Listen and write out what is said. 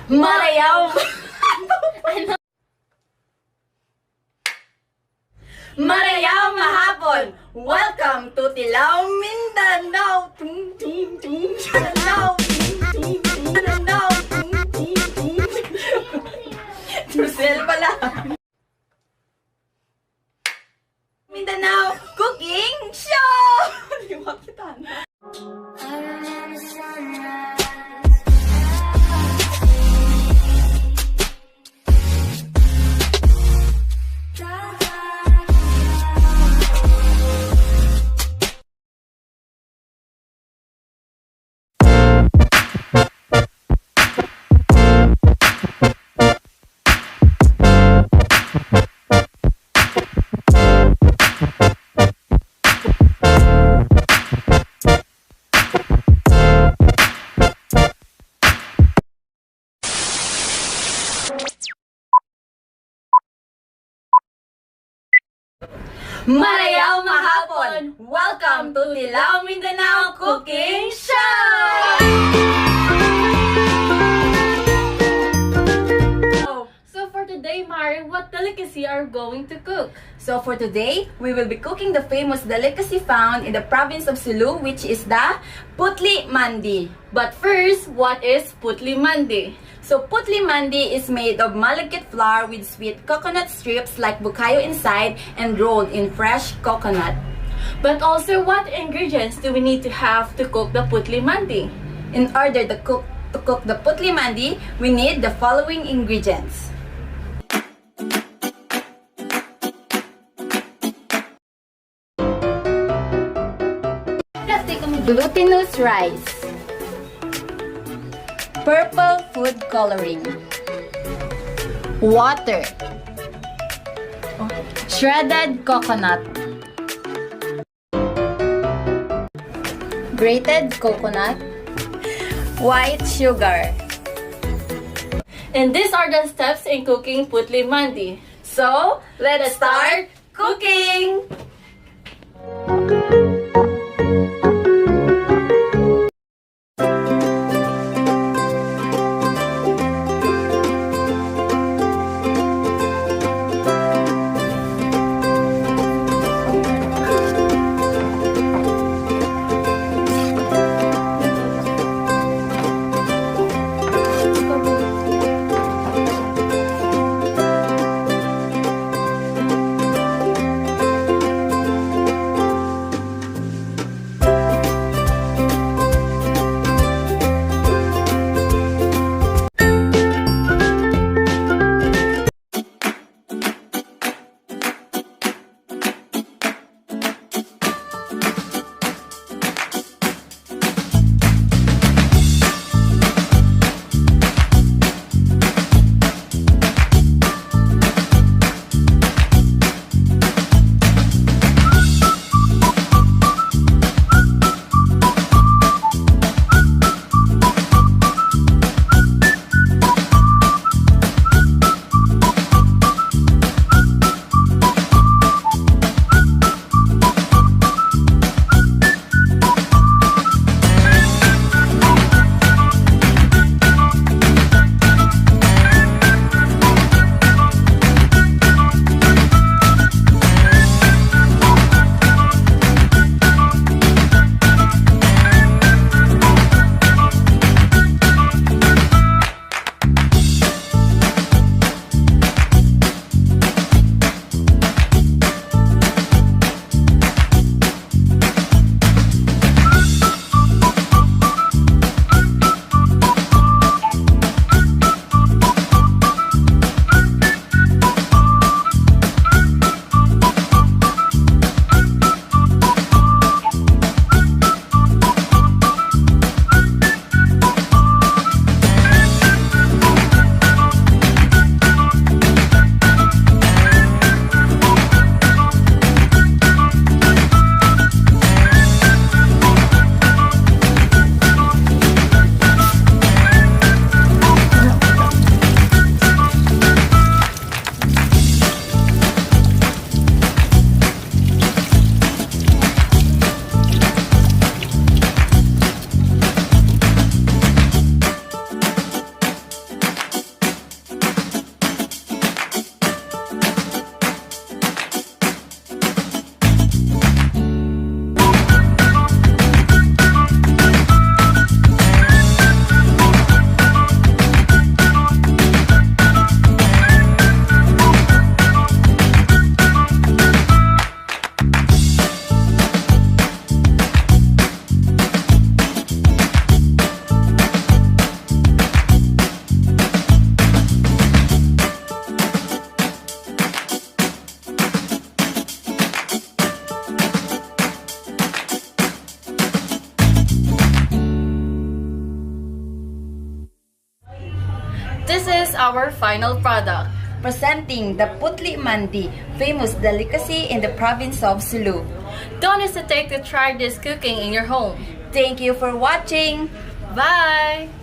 Marayaw! Marayaw mahapon! Welcome to Tilaw, Mindanao! Mindanao! Mindanao! Marcel pala! Mindanao Cooking Show! Di ba kita na? Marayaw mahapon! Welcome to Tilaw, Mindanao Cooking Show! So for today, Mari, what delicacy are you going to cook? So for today, we will be cooking the famous delicacy found in the province of Sulu, which is the Putli Mandi. But first, what is Putli Mandi? So Putli Mandi is made of malagkit flour with sweet coconut strips like bukayo inside and rolled in fresh coconut. But also, what ingredients do we need to have to cook the Putli Mandi? In order to cook the Putli Mandi, we need the following ingredients. Glutinous rice, purple food coloring, water, shredded coconut, grated coconut, white sugar. And these are the steps in cooking Putli Mandi. So, let's start cooking! This is our final product. Presenting the Putli Mandi, famous delicacy in the province of Sulu. Don't hesitate to try this cooking in your home. Thank you for watching. Bye!